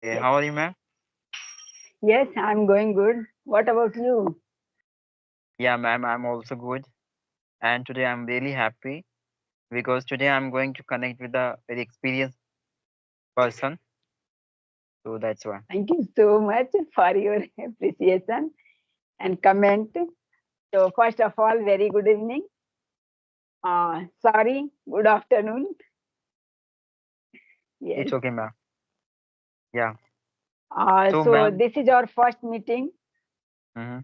Yes. How are you, ma'am? Yes, I'm going good. What about you? Yeah, ma'am, I'm also good. And today I'm really happy because today I'm going to connect with a very experienced person. So that's why. Thank you so much for your appreciation and comment. So, first of all, very good evening. Sorry, good afternoon. Yes. It's okay, ma'am. Yeah. So, So, ma'am, this is our first meeting. hmm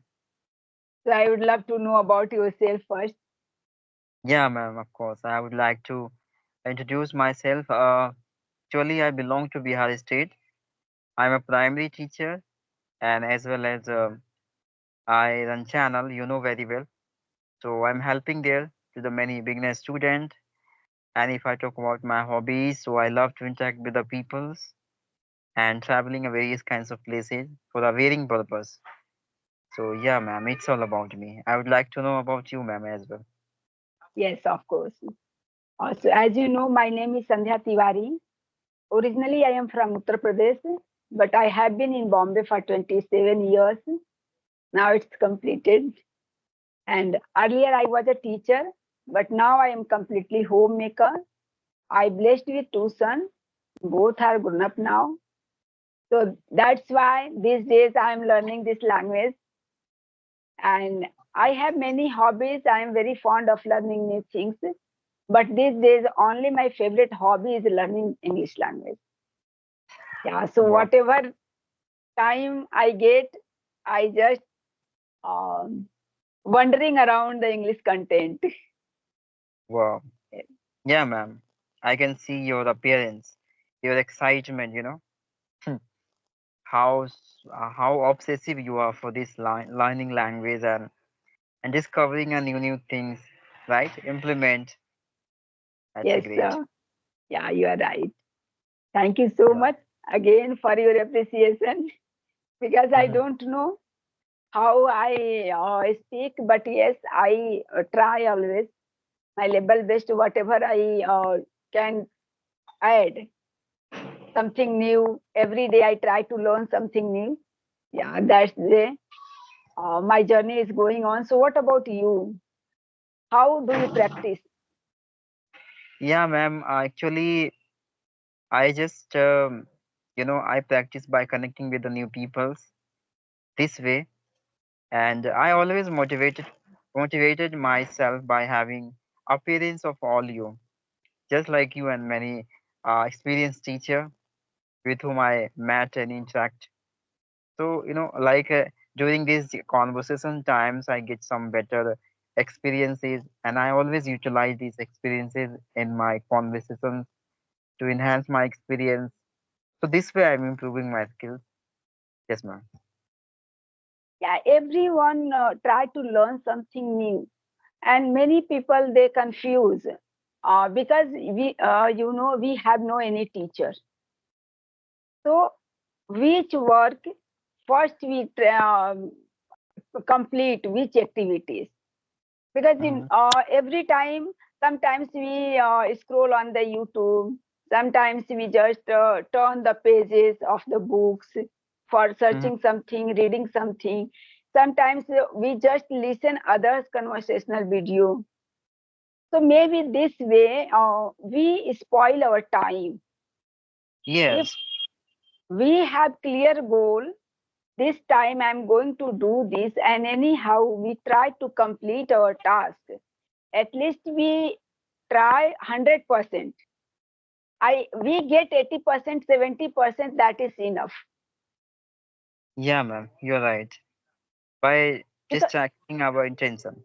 So, I would love to know about yourself first. yeah, ma'am, of course. I would like to introduce myself. Actually, I belong to Bihar State. I'm a primary teacher and as well as I run channel, you know very well. So I'm helping there to the many beginner student. And if I talk about my hobbies, so I love to interact with the peoples and traveling in various kinds of places for a varying purpose. So yeah, ma'am, it's all about me. I would like to know about you, ma'am, as well. Yes, of course. So, as you know, my name is Sandhya Tiwari. Originally, I am from Uttar Pradesh, but I have been in Bombay for 27 years. Now it's completed. And earlier I was a teacher, but now I am completely homemaker. I blessed with two sons. Both are grown up now. So that's why these days I am learning this language. And I have many hobbies. I am very fond of learning new things. But these days, only my favorite hobby is learning English language. Yeah. So Wow, whatever time I get, I just um, wandering around the English content. wow. Yeah, ma'am. I can see your appearance, your excitement, how obsessive you are for this learning language and discovering a new things, right? Implement. That's a Yes, great. sir. Yeah, you are right. Thank you so Yeah. much again for your appreciation because I hmm don't know how I speak, but yes, I try always my level best, whatever I can add something new. Every day I try to learn something new. Yeah, that's the my journey is going on. So, what about you? How do you practice? Yeah, ma'am. Actually, I just I practice by connecting with the new peoples this way, and I always motivated myself by having appearance of all you, just like you and many experienced teacher with whom I met and interact. So during these conversation times, I get some better experiences, and I always utilize these experiences in my conversations to enhance my experience. So this way, I'm improving my skills. Yes, ma'am. Yeah, everyone try to learn something new, and many people they confuse because we have no any teacher. So which work first we complete which activities because in hmm every time sometimes we scroll on the YouTube, sometimes we just turn the pages of the books for hmm searching something, reading something. Sometimes we just listen others conversational video. So maybe this way we spoil our time. If Yes. we have clear goal, this time I'm going to do this, and anyhow we try to complete our task. At least we try 100%. I we get 80%, 70%, that is enough. Yeah, ma'am. You're right. By Because distracting our intention.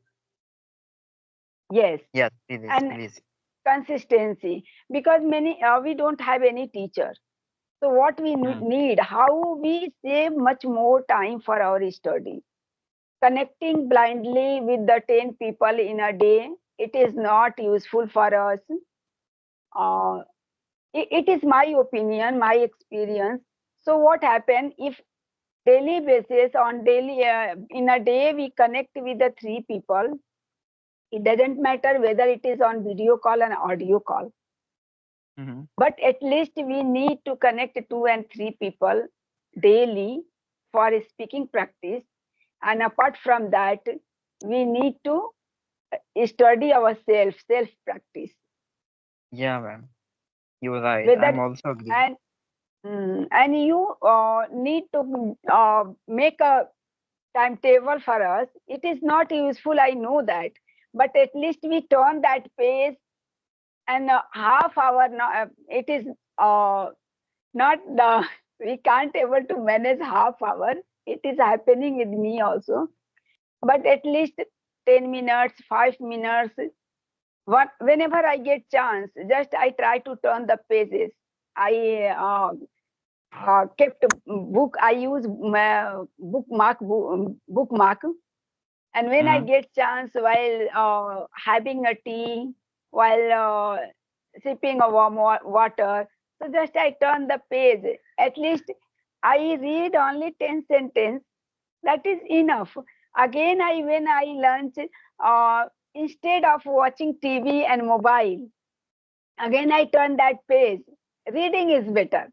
yes, Yes, please, and please. consistency. Because many we don't have any teacher. So what we Mm. need, how we save much more time for our study. Connecting blindly with the 10 people in a day, it is not useful for us. Uh, it is my opinion, my experience. So what happen if daily basis on daily in a day we connect with the three people? It doesn't matter whether it is on video call and audio call. Mm-hmm. But at least we need to connect two and three people daily for speaking practice. And apart from that, we need to study ourselves, self practice. Yeah, ma'am. You're right. Whether I'm also agree. and and you need to make a timetable for us. It is not useful, I know that, but at least we turn that page and half hour. It is not the we can't able to manage half hour. It is happening with me also, but at least 10 minutes, 5 minutes. Whenever I get chance, just I try to turn the pages. I kept book. I use bookmark. And when I Mm-hmm. get chance while having a tea, while sipping a warm water, so just I turn the page. At least I read only 10 sentences. That is enough. Again, I when I lunch, uh, instead of watching TV and mobile, again I turn that page. Reading is better.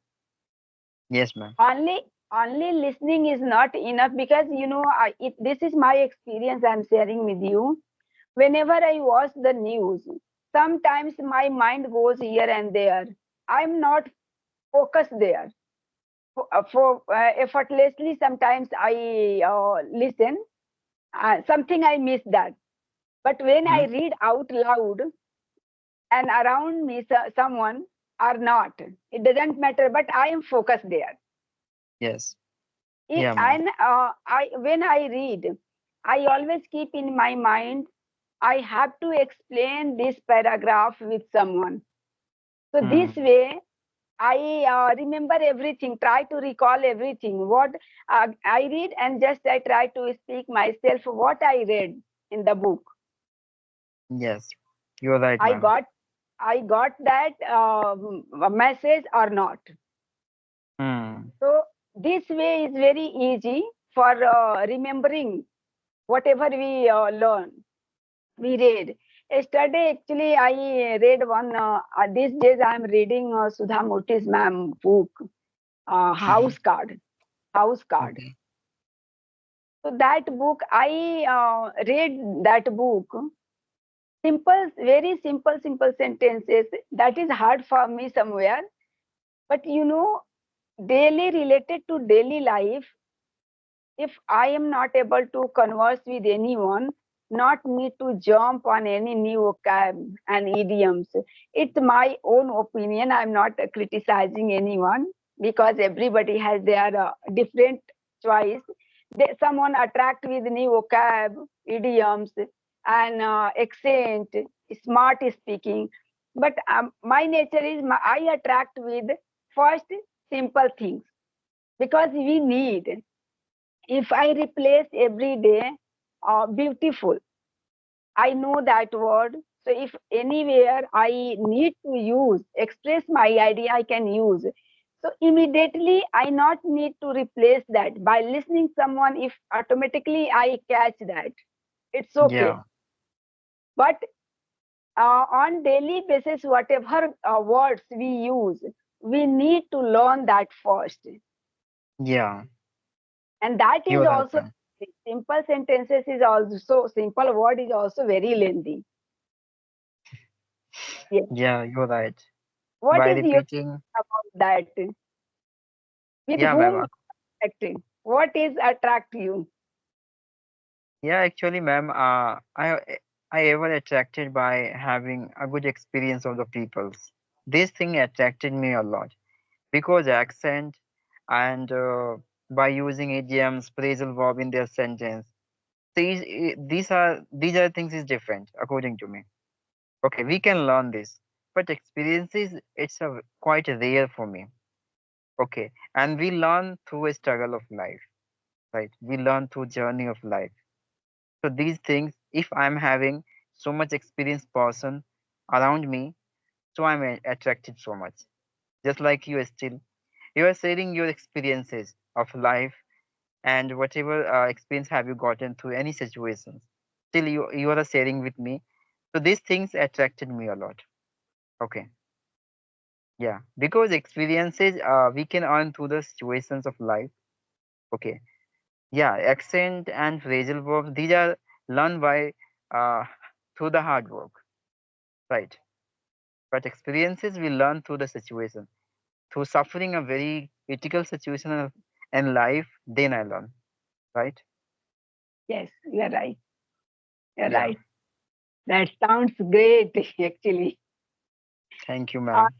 Yes, ma'am. Only listening is not enough, because this is my experience I'm sharing with you. Whenever I watch the news, sometimes my mind goes here and there. I'm not focused there. For effortlessly, sometimes I listen. Something I miss that. But when I Mm-hmm. read out loud and around me someone or not, it doesn't matter. But I am focused there. Yes. Yeah, ma'am. And I when I read, I always keep in my mind I have to explain this paragraph with someone. So this Mm. way, I remember everything, try to recall everything. What I read, and just I try to speak myself what I read in the book. Yes. You're right, I ma'am. got, I got that message or not. Mm. So this way is very easy for remembering whatever we learn. We read. Yesterday, actually, I read one. These days, I am reading Sudha Murthy's ma'am book, House Card. House Card. Okay. So that book, I read that book. Simple, very simple, simple sentences. That is hard for me somewhere. But daily related to daily life, if I am not able to converse with anyone, not need to jump on any new vocab and idioms. It's my own opinion. I'm not criticizing anyone, because everybody has their different choice. Someone attract with new vocab, idioms, and accent, smart speaking. But my nature is I attract with first simple things, because we need. If I replace every day beautiful, I know that word. So if anywhere I need to use, express my idea, I can use. So immediately I not need to replace that by listening someone. If automatically I catch that, it's okay. Yeah. But on daily basis, whatever words we use, we need to learn that first. Yeah. And that is You're right, also ma'am. simple sentences is also simple word is also very lengthy. Yes. Yeah, you're right. What By is your repeating, about that? With yeah, whom ma'am. acting? What is attract you? Yeah, actually, ma'am, I ever attracted by having a good experience of the peoples. This thing attracted me a lot because accent and by using idioms, phrasal verb in their sentence. These are things is different according to me. Okay, we can learn this, but experiences it's a quite rare for me. Okay, and we learn through a struggle of life, right? We learn through journey of life. So these things, if I'm having so much experienced person around me, so I'm attracted so much. Just like you still, you are sharing your experiences of life and whatever experience have you gotten through any situations. Still, you are sharing with me. So these things attracted me a lot. Okay. Yeah, because experiences we can earn through the situations of life. Okay. Yeah, accent and phrasal verbs, these are learned by uh, through the hard work, right? But experiences we learn through the situation, through suffering a very critical situation in life, then I learn, right? Yes, you're right. You're Yeah, right. That sounds great, actually. thank you, Uh, ma'am.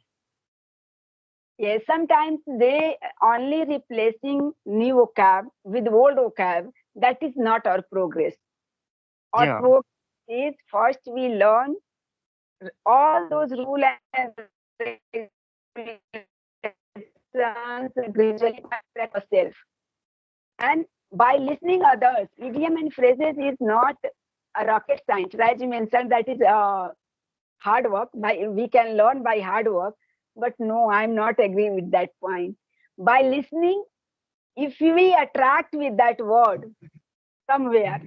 yes, sometimes they only replacing new vocab with old vocab. That is not our progress. Our Yeah, progress is first we learn all those rules and regulations gradually by practicing ourselves. And by listening others, idiom and phrases is not a rocket science. As you mentioned, that is hard work. We can learn by hard work. But no, I'm not agreeing with that point. By listening, if we attract with that word somewhere,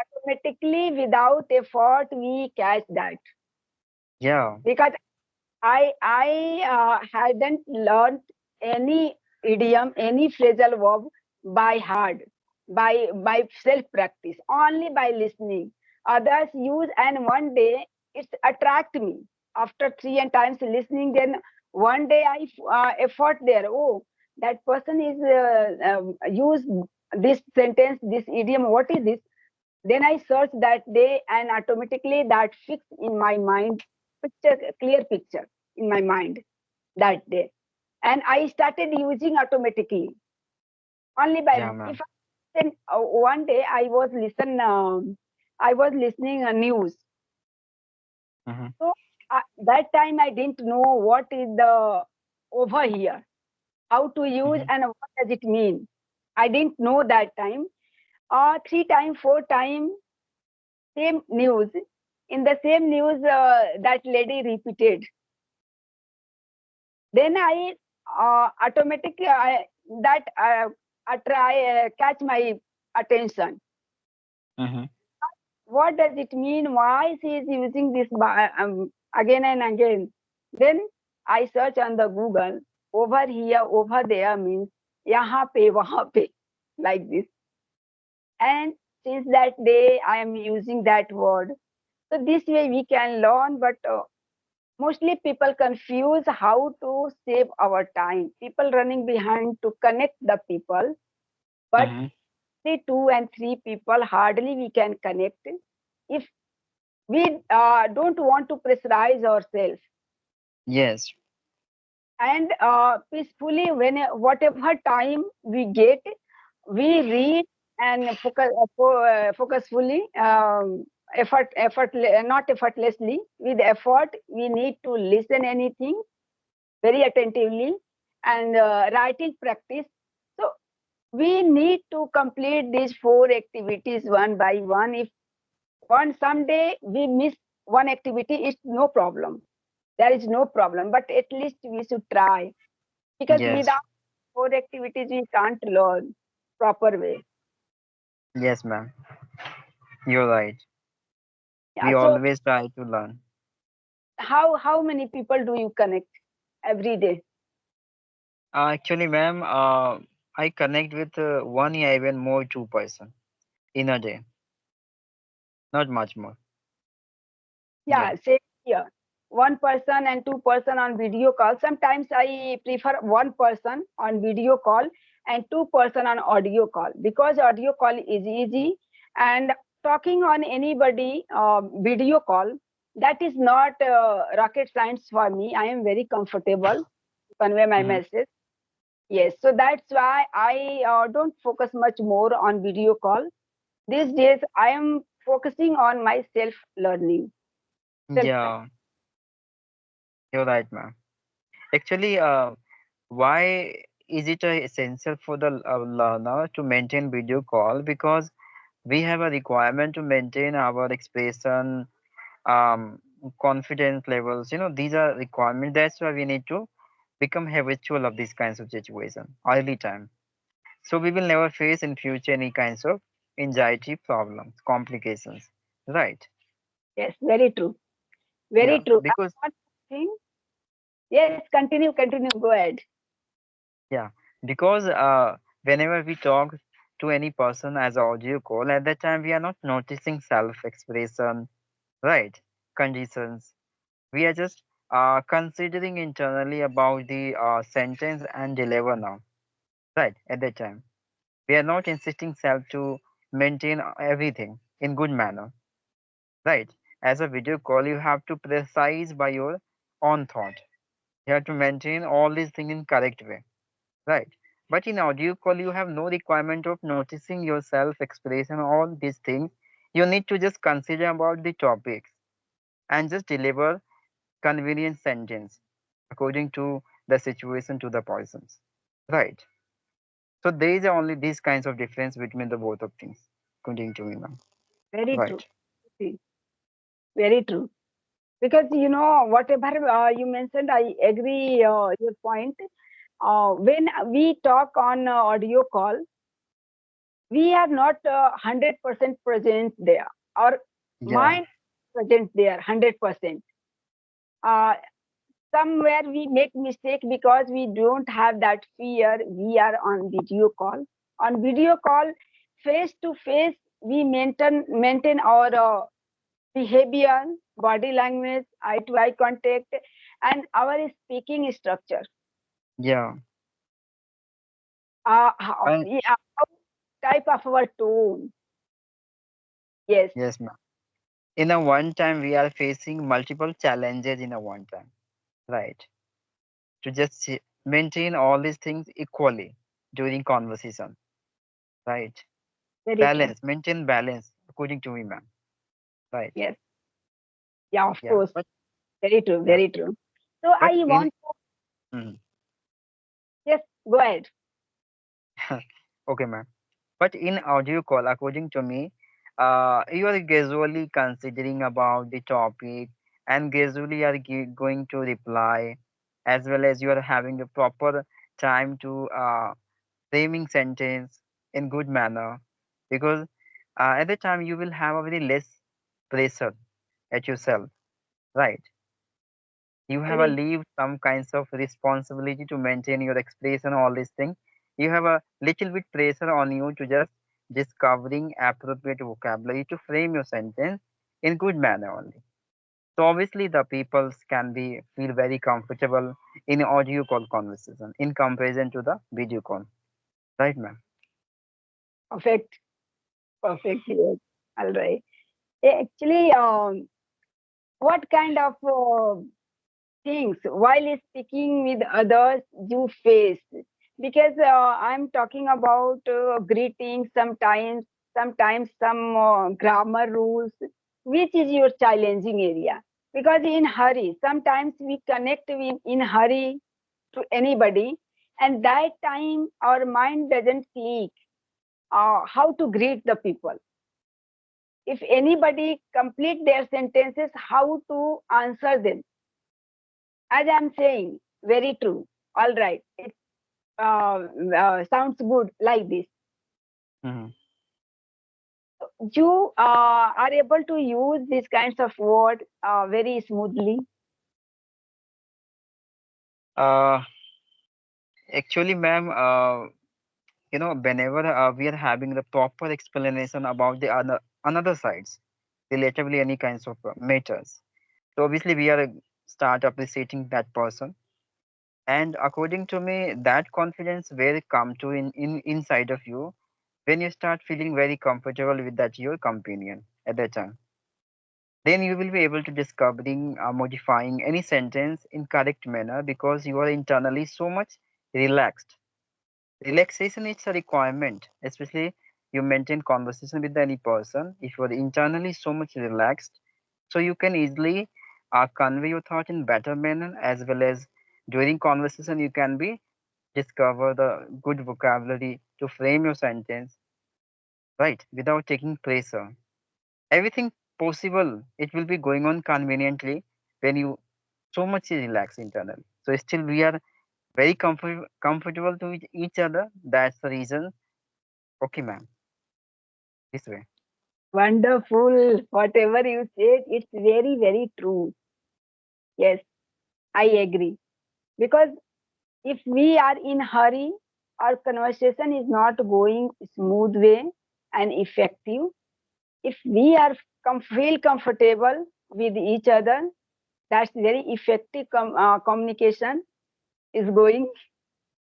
automatically without effort, we catch that. yeah. Because I hadn't learned any idiom, any phrasal verb by heart, by self practice, only by listening. Others use, and one day it attract me. After three and times listening, then one day I effort there. Oh, that person is use this sentence, this idiom. What is this? Then I search that day, and automatically that fix in my mind picture, clear picture in my mind that day. And I started using automatically only by Yeah, if ma'am. then one day I was listening news. Mm-hmm. So that time I didn't know what is the over here, how to use Mm-hmm. and what does it mean. I didn't know that time. Three time, four time, same news. In the same news, that lady repeated. Then I automatically that I try catch my attention. Mm-hmm. What does it mean? Why she is using this again and again? Then I search on the Google. Over here, over there means yahan pe, wahan pe, like this. And since that day, I am using that word. So this way we can learn, but mostly people confuse how to save our time. People running behind to connect the people, but Mm-hmm. the two and three people hardly we can connect if we don't want to pressurize ourselves Yes. and peacefully when whatever time we get we read and focus fully not effortlessly with effort we need to listen anything very attentively and writing practice. So we need to complete these four activities one by one. If one someday we miss one activity, it's no problem. There is no problem, but at least we should try because Yes. without four activities we can't learn proper way. Yes, ma'am. You're right. Yeah. We So always try to learn. how many people do you connect every day? Actually, ma'am, I connect with one or even more two person in a day, not much more. Yeah. Yeah, same here. One person and two person on video call. Sometimes I prefer one person on video call and two person on audio call because audio call is easy and talking on anybody video call that is not rocket science for me. I am very comfortable to convey my Mm-hmm. message. Yes, so that's why I don't focus much more on video call. These days I am focusing on my self learning, self. Yeah, you're right, ma'am. Actually, why is it essential for the learner to maintain video call? Because we have a requirement to maintain our expression, um, confidence levels. These are requirements. That's why we need to become habitual of these kinds of situation early time. So we will never face in future any kinds of anxiety problems, complications. Right. Yes, very true. Very Yeah. true. And Because one thing, Yes, continue, continue. Go ahead. Yeah, because whenever we talk to any person as audio call, at that time we are not noticing self-expression, right? Conditions. We are just considering internally about the sentence and deliver now, right? At that time, we are not insisting self to maintain everything in good manner, right? As a video call, you have to precise by your own thought. You have to maintain all these things in correct way. Right. But in audio call, you have no requirement of noticing yourself, expression, all these things. You need to just consider about the topics and just deliver convenient sentence according to the situation to the persons. Right. So there is only these kinds of difference between the both of things, according to me, ma'am. Very true. Right. See, very true. Because whatever you mentioned, I agree your point. When we talk on audio call, we are not 100% present there. Our Yeah. mind present there 100%. Uh, Somewhere we make mistake because we don't have that fear. We are on video call. On video call, face to face, we maintain our behavior, body language, eye to eye contact, and our speaking structure. Yeah. And Yeah, type of our tone. Yes, yes, ma'am. In a one time, we are facing multiple challenges in a one time. Right. To just maintain all these things equally during conversation, right? very true. Balance, maintain balance, according to me, ma'am. Right. Yes, yeah, of Yeah. course. But Very true, yeah. very true. So But I in want to, yes, go ahead. okay, ma'am. But in audio call, according to me, you are gradually considering about the topic and gradually are going to reply, as well as you are having a proper time to framing sentence in good manner, because at the time you will have a very less pressure at yourself, right? You have a Very leave some kinds of responsibility to maintain your expression, all these things. You have a little bit pressure on you to just discovering appropriate vocabulary to frame your sentence in good manner only. So obviously the peoples can be feel very comfortable in audio call conversation in comparison to the video call, right, ma'am? perfect, perfect. Yes, all right. Actually, what kind of things while speaking with others you face? Because I'm talking about greetings sometimes some grammar rules. Which is your challenging area? Because in hurry, sometimes we connect in hurry to anybody, and that time our mind doesn't click how to greet the people. If anybody complete their sentences, how to answer them? As I'm saying, very true. All right, it sounds good like this. Mhm. You are able to use these kinds of words very smoothly. Uh, Actually, ma'am, whenever we are having the proper explanation about the another sides, relatively any kinds of matters. So obviously we are start appreciating that person, and according to me, that confidence will come to in inside of you when you start feeling very comfortable with that your companion at that time. Then you will be able to discovering modifying any sentence in correct manner because you are internally so much relaxed. Relaxation is a requirement, especially you maintain conversation with any person. If you are internally so much relaxed, so you can easily convey your thought in better manner, as well as during conversation you can be discover the good vocabulary to frame your sentence, right, without taking pressure. Everything possible, it will be going on conveniently when you so much relax internally. So still we are very comfortable to each other. That's the reason. Okay, ma'am. This way. Wonderful. Whatever you said, it's very, very true. Yes, I agree. Because if we are in hurry, our conversation is not going smooth way and effective. If we are feel comfortable with each other, that's very effective communication is going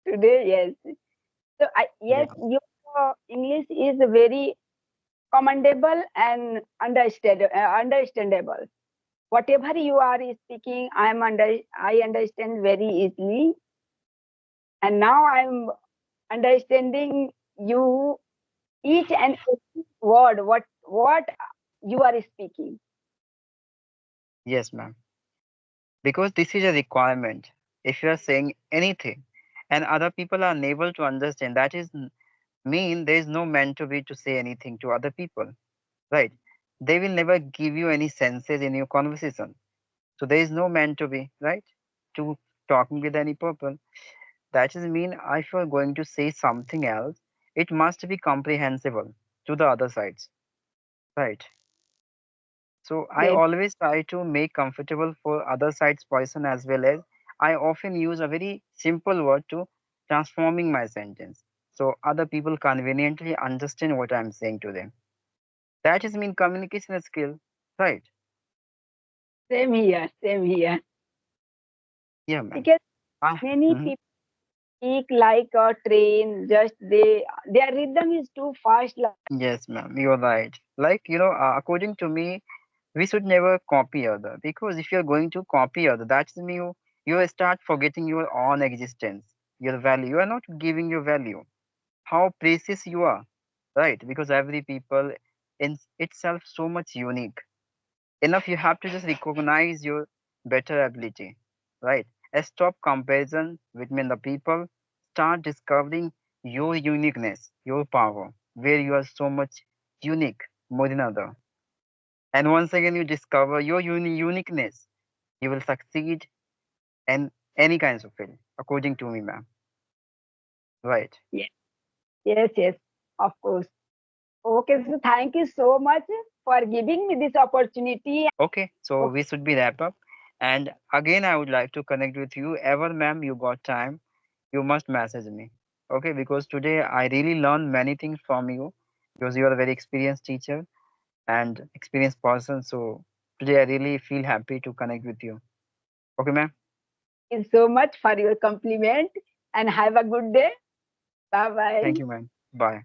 today. Yes. So yes, Yeah. your English is very commendable and understandable. Whatever you are speaking, I understand very easily, and now I'm understanding you each and every word what you are speaking. Yes, ma'am. Because this is a requirement. If you are saying anything and other people are unable to understand, that is mean there is no meant to be to say anything to other people, right? They will never give you any senses in your conversation. So there is no meant to be, right? To talking with any people. That is mean if you are going to say something else, it must be comprehensible to the other sides, right? So I Yes, always try to make comfortable for other side's person as well as I often use a very simple word to transforming my sentence. So other people conveniently understand what I'm saying to them. That is mean communication skill, right? same here, same here. Yeah, man. Because Ah, many mhm. people speak like a train, just their rhythm is too fast. Yes, ma'am. You're right. Like, according to me, we should never copy other because if you're going to copy other, that's mean you start forgetting your own existence, your value. You are not giving your value, how precious you are, right? Because every people in itself so much unique. Enough you have to just recognize your better ability, right? Stop comparison between the people, start discovering your uniqueness, your power, where you are so much unique more than other. And once again you discover your uniqueness, you will succeed in any kinds of field, according to me, ma'am. Right. Yes, yes, yes, of course. Okay, so thank you so much for giving me this opportunity. Okay, so Okay, we should be wrap up. And again, I would like to connect with you. Ever, ma'am, you got time, you must message me. Okay, because today I really learned many things from you because you are a very experienced teacher and experienced person. So today I really feel happy to connect with you. Okay, ma'am. thank you so much for your compliment and have a good day. Bye bye. Thank you, ma'am. Bye.